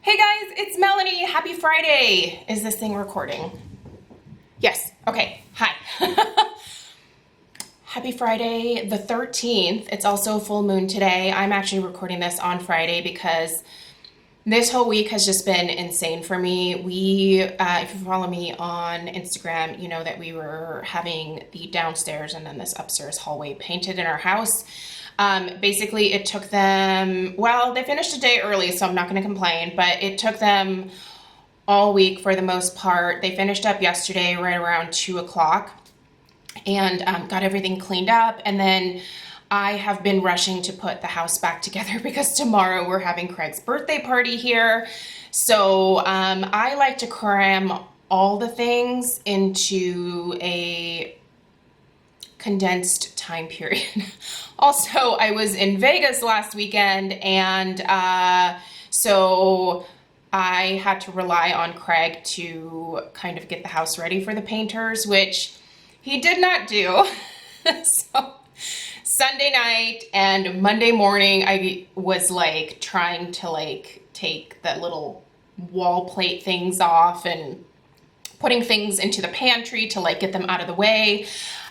Hey guys, it's Melanie. Happy Friday. Is this thing recording? Yes. Okay. Hi. Happy Friday the 13th. It's also a full moon today. I'm actually recording this on Friday because this whole week has just been insane for me. If you follow me on Instagram, you know that we were having the downstairs and then this upstairs hallway painted in our house. Basically, it took them, well, they finished a day early, so I'm not going to complain, but it took them all week for the most part. They finished up yesterday right around 2 o'clock and got everything cleaned up. And then I have been rushing to put the house back together because tomorrow we're having Craig's birthday party here. So I like to cram all the things into a condensed time period. Also, I was in Vegas last weekend, and so I had to rely on Craig to kind of get the house ready for the painters, which he did not do. So Sunday night and Monday morning, I was like trying to like take the little wall plate things off and putting things into the pantry to like get them out of the way.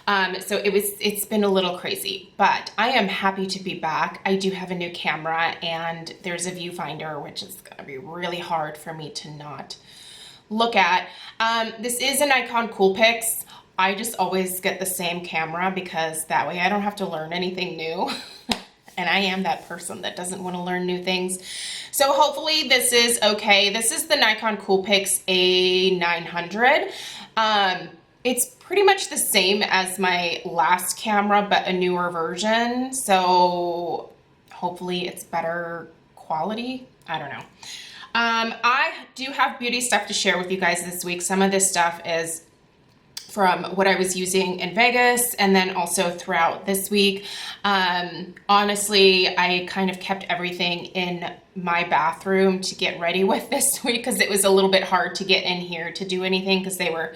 So it's been a little crazy, but I am happy to be back. I do have a new camera and there's a viewfinder, which is gonna be really hard for me to not look at. This is a Nikon Coolpix. I just always get the same camera because that way I don't have to learn anything new. And I am that person that doesn't want to learn new things. So hopefully this is okay. This is the Nikon Coolpix A900. It's pretty much the same as my last camera, but a newer version. So hopefully it's better quality. I don't know. I do have beauty stuff to share with you guys this week. Some of this stuff is from what I was using in Vegas and then also throughout this week. Honestly, I kind of kept everything in my bathroom to get ready with this week because it was a little bit hard to get in here to do anything because they were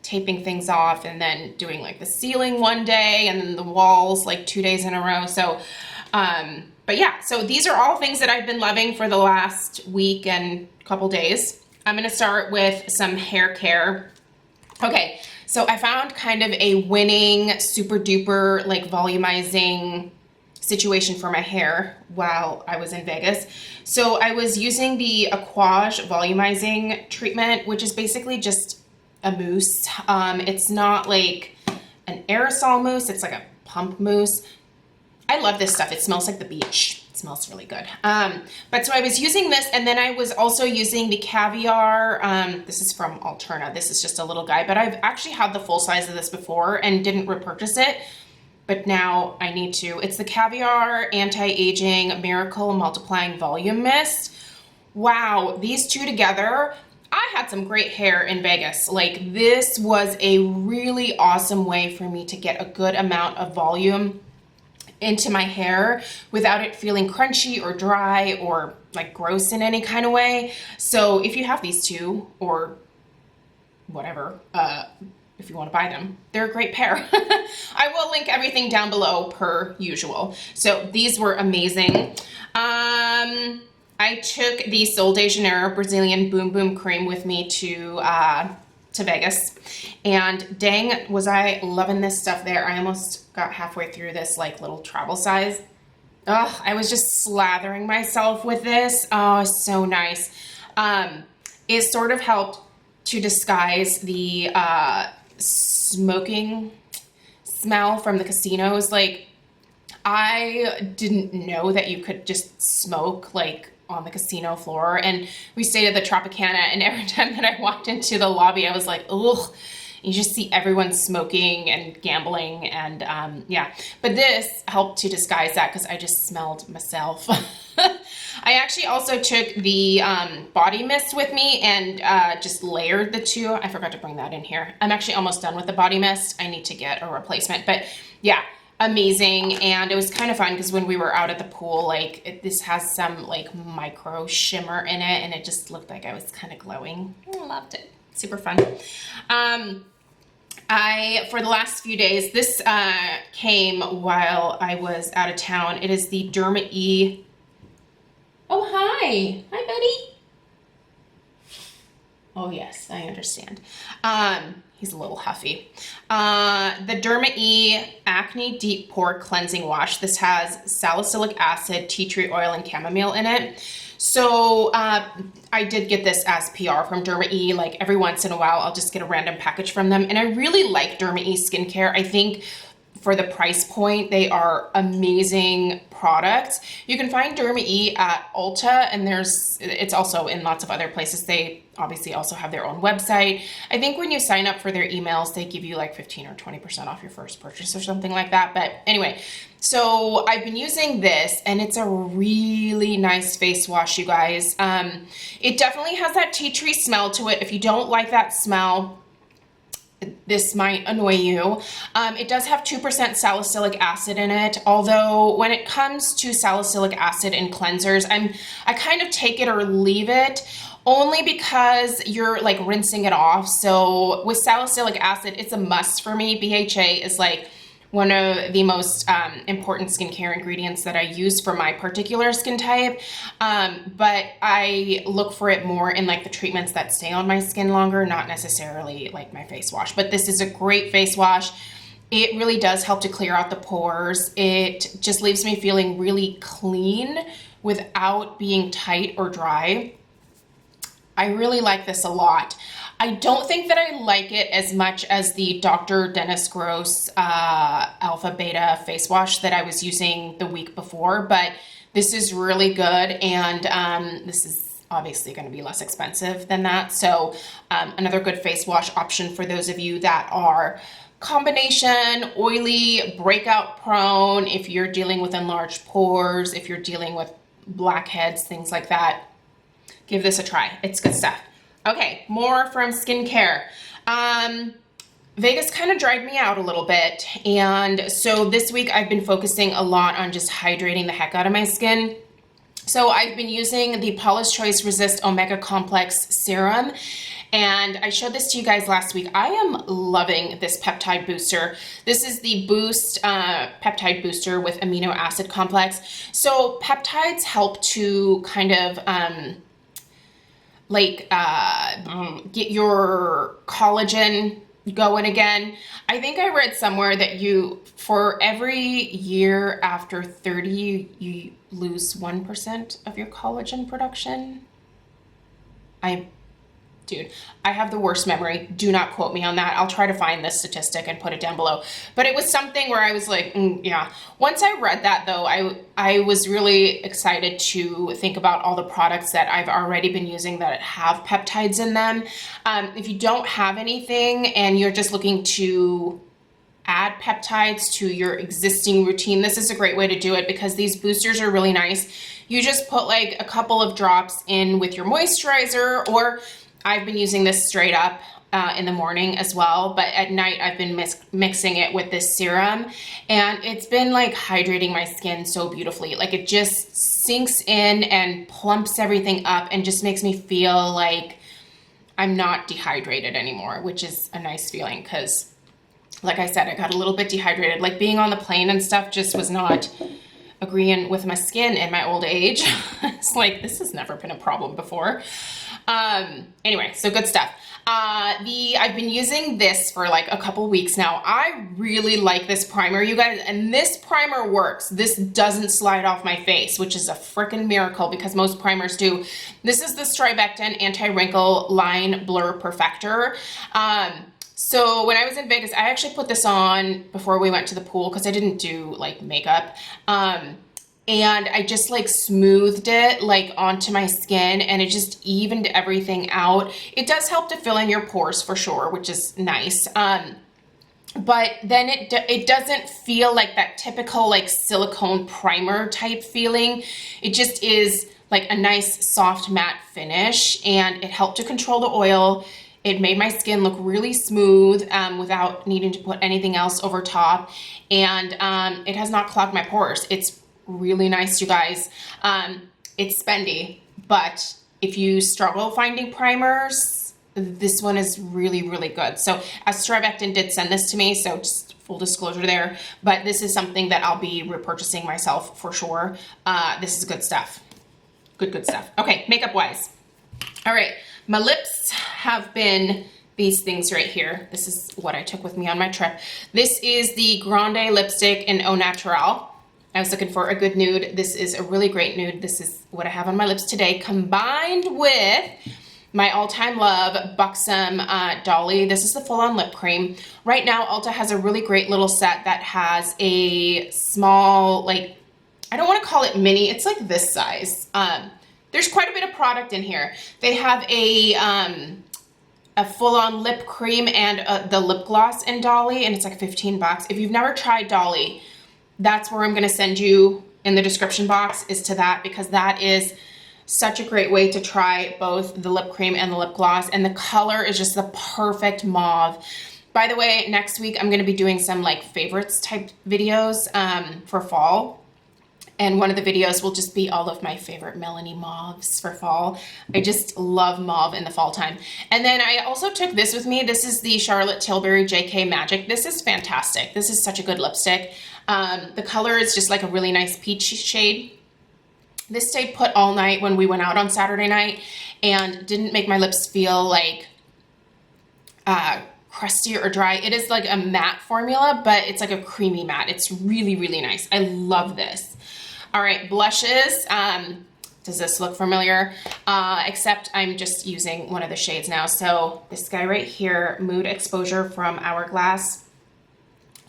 taping things off and then doing like the ceiling one day and then the walls like 2 days in a row. So, but yeah, so these are all things that I've been loving for the last week and couple days. I'm gonna start with some hair care. Okay, so I found kind of a winning, super duper, like volumizing situation for my hair while I was in Vegas. So I was using the Aquage volumizing treatment, which is basically just a mousse. It's not like an aerosol mousse, it's like a pump mousse. I love this stuff. It smells like the beach. It smells really good. But so I was using this, and then I was also using the Caviar. This is from Alterna. This is just a little guy, but I've actually had the full size of this before and didn't repurchase it, but now I need to. It's the Caviar Anti-Aging Miracle Multiplying Volume Mist. Wow, these two together, I had some great hair in Vegas. Like, this was a really awesome way for me to get a good amount of volume into my hair without it feeling crunchy or dry or like gross in any kind of way. So if you have these two or whatever, if you want to buy them, they're a great pair. I will link everything down below per usual. So these were amazing. I took the Sol de Janeiro Brazilian Boom Boom Cream with me to Vegas, and dang, was I loving this stuff there. I almost got halfway through this like little travel size. Ugh, I was just slathering myself with this. Oh, so nice. It sort of helped to disguise the smoking smell from the casinos. Like, I didn't know that you could just smoke like on the casino floor, and we stayed at the Tropicana, and every time that I walked into the lobby I was like, ugh, you just see everyone smoking and gambling, and yeah, but this helped to disguise that because I just smelled myself. I actually also took the body mist with me and just layered the two. I forgot to bring that in here. I'm actually almost done with the body mist. I need to get a replacement, but yeah, amazing. And it was kind of fun because when we were out at the pool, like this has some like micro shimmer in it, and it just looked like I was kind of glowing. I loved it. Super fun. For the last few days, this came while I was out of town. It is the Derma E. Oh, hi. Hi, buddy. yes, I understand. He's a little huffy. The Derma E Acne Deep Pore Cleansing Wash. This has salicylic acid, tea tree oil, and chamomile in it. So I did get this as PR from Derma E. Like every once in a while, I'll just get a random package from them. And I really like Derma E skincare. I think for the price point, they are amazing products. You can find Derma E at Ulta, and it's also in lots of other places. They obviously also have their own website. I think when you sign up for their emails, they give you like 15 or 20% off your first purchase or something like that. But anyway, so I've been using this, and it's a really nice face wash, you guys. It definitely has that tea tree smell to it. If you don't like that smell, this might annoy you. It does have 2% salicylic acid in it, although when it comes to salicylic acid in cleansers, I kind of take it or leave it, only because you're like rinsing it off. So with salicylic acid, it's a must for me. BHA is like one of the most important skincare ingredients that I use for my particular skin type. But I look for it more in like the treatments that stay on my skin longer, not necessarily like my face wash. But this is a great face wash. It really does help to clear out the pores. It just leaves me feeling really clean without being tight or dry. I really like this a lot. I don't think that I like it as much as the Dr. Dennis Gross Alpha Beta face wash that I was using the week before, but this is really good, and this is obviously going to be less expensive than that. So another good face wash option for those of you that are combination, oily, breakout prone, if you're dealing with enlarged pores, if you're dealing with blackheads, things like that. Give this a try. It's good stuff. Okay, more from skincare. Vegas kind of dried me out a little bit, and so this week I've been focusing a lot on just hydrating the heck out of my skin. So I've been using the Paula's Choice Resist Omega Complex Serum, and I showed this to you guys last week. I am loving this peptide booster. This is the Boost peptide booster with amino acid complex. So peptides help to kind of get your collagen going again. I think I read somewhere that for every year after 30, you lose 1% of your collagen production. Dude, I have the worst memory. Do not quote me on that. I'll try to find this statistic and put it down below. But it was something where I was like, yeah. Once I read that, though, I was really excited to think about all the products that I've already been using that have peptides in them. If you don't have anything and you're just looking to add peptides to your existing routine, this is a great way to do it because these boosters are really nice. You just put like a couple of drops in with your moisturizer, or I've been using this straight up in the morning as well, but at night I've been mixing it with this serum, and it's been like hydrating my skin so beautifully. Like it just sinks in and plumps everything up and just makes me feel like I'm not dehydrated anymore, which is a nice feeling because, like I said, I got a little bit dehydrated. Like being on the plane and stuff just was not agreeing with my skin in my old age. It's like, this has never been a problem before. Anyway, so good stuff. I've been using this for like a couple weeks now. I really like this primer, you guys, and this primer works. This doesn't slide off my face, which is a freaking miracle because most primers do. This is the Strivectin Anti-Wrinkle Line Blur Perfector. So when I was in Vegas, I actually put this on before we went to the pool because I didn't do like makeup. And I just like smoothed it like onto my skin, and it just evened everything out. It does help to fill in your pores for sure, which is nice. But then it doesn't feel like that typical like silicone primer type feeling. It just is like a nice soft matte finish, and it helped to control the oil. It made my skin look really smooth without needing to put anything else over top, and it has not clogged my pores. It's really nice, you guys. It's spendy, but if you struggle finding primers, this one is really, really good. So as Strivectin did send this to me, so just full disclosure there, but this is something that I'll be repurchasing myself for sure. This is good stuff. Good stuff. Okay, makeup wise. All right, my lips have been these things right here. This is what I took with me on my trip. This is the Grande lipstick in Au Naturel. I was looking for a good nude. This is a really great nude. This is what I have on my lips today, combined with my all-time love, Buxom Dolly. This is the full-on lip cream. Right now, Ulta has a really great little set that has a small, like, I don't want to call it mini. It's like this size. There's quite a bit of product in here. They have a full-on lip cream and the lip gloss in Dolly, and it's like 15 bucks. If you've never tried Dolly, that's where I'm going to send you in the description box, is to that, because that is such a great way to try both the lip cream and the lip gloss, and the color is just the perfect mauve. By the way, next week I'm going to be doing some like favorites type videos for fall. And one of the videos will just be all of my favorite Melanie mauves for fall. I just love mauve in the fall time. And then I also took this with me. This is the Charlotte Tilbury JK Magic. This is fantastic. This is such a good lipstick. The color is just like a really nice peach shade. This stayed put all night when we went out on Saturday night and didn't make my lips feel like crusty or dry. It is like a matte formula, but it's like a creamy matte. It's really, really nice. I love this. All right, blushes. Does this look familiar? Except I'm just using one of the shades now. So this guy right here, Mood Exposure from Hourglass.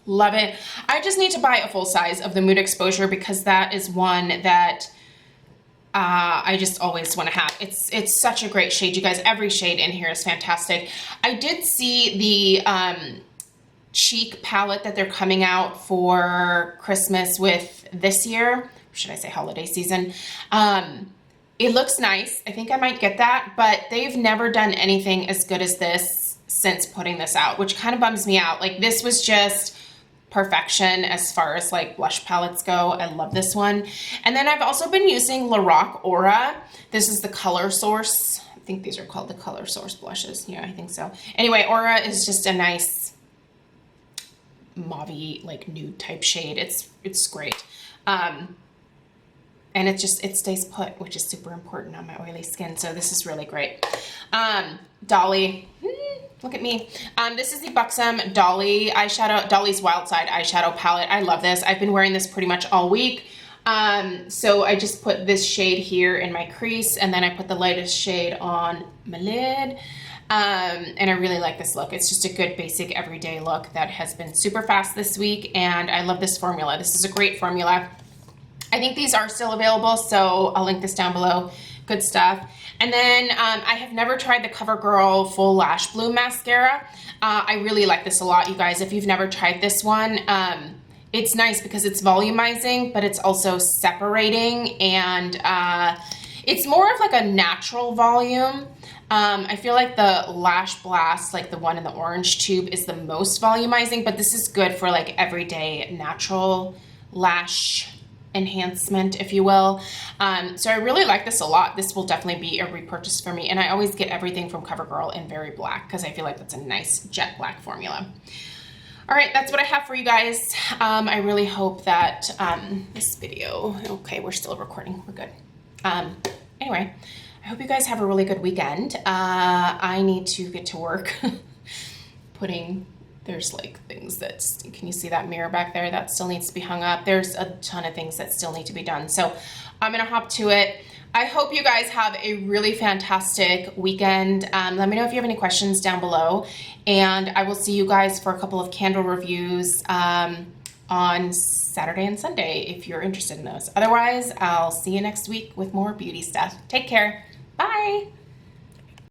Love it. I just need to buy a full size of the Mood Exposure because that is one that I just always want to have. It's such a great shade, you guys. Every shade in here is fantastic. I did see the cheek palette that they're coming out for Christmas with this year. Should I say holiday season? It looks nice. I think I might get that, but they've never done anything as good as this since putting this out, which kind of bums me out. Like, this was just perfection as far as like blush palettes go. I love this one. And then I've also been using Lorac Aura. This is the Color Source. I think these are called the Color Source blushes. Yeah, I think so. Anyway, Aura is just a nice mauve-y, like nude type shade. It's great. And it stays put, which is super important on my oily skin. So this is really great. Dolly, look at me. This is the Buxom Dolly eyeshadow, Dolly's Wild Side eyeshadow palette. I love this. I've been wearing this pretty much all week. So I just put this shade here in my crease, and then I put the lightest shade on my lid. And I really like this look. It's just a good basic everyday look that has been super fast this week, and I love this formula. This is a great formula. I think these are still available, so I'll link this down below. Good stuff. And then I have never tried the CoverGirl Full Lash Bloom Mascara. I really like this a lot, you guys. If you've never tried this one, it's nice because it's volumizing, but it's also separating, and it's more of like a natural volume. I feel like the Lash Blast, like the one in the orange tube, is the most volumizing, but this is good for like everyday natural lash enhancement, if you will. So I really like this a lot. This will definitely be a repurchase for me, and I always get everything from CoverGirl in very black because I feel like that's a nice jet black formula. All right, that's what I have for you guys. I really hope that this video, okay, we're still recording, we're good. Anyway, I hope you guys have a really good weekend. I need to get to work there's like things that, can you see that mirror back there? That still needs to be hung up. There's a ton of things that still need to be done. So I'm gonna hop to it. I hope you guys have a really fantastic weekend. Let me know if you have any questions down below, and I will see you guys for a couple of candle reviews on Saturday and Sunday if you're interested in those. Otherwise, I'll see you next week with more beauty stuff. Take care. Bye.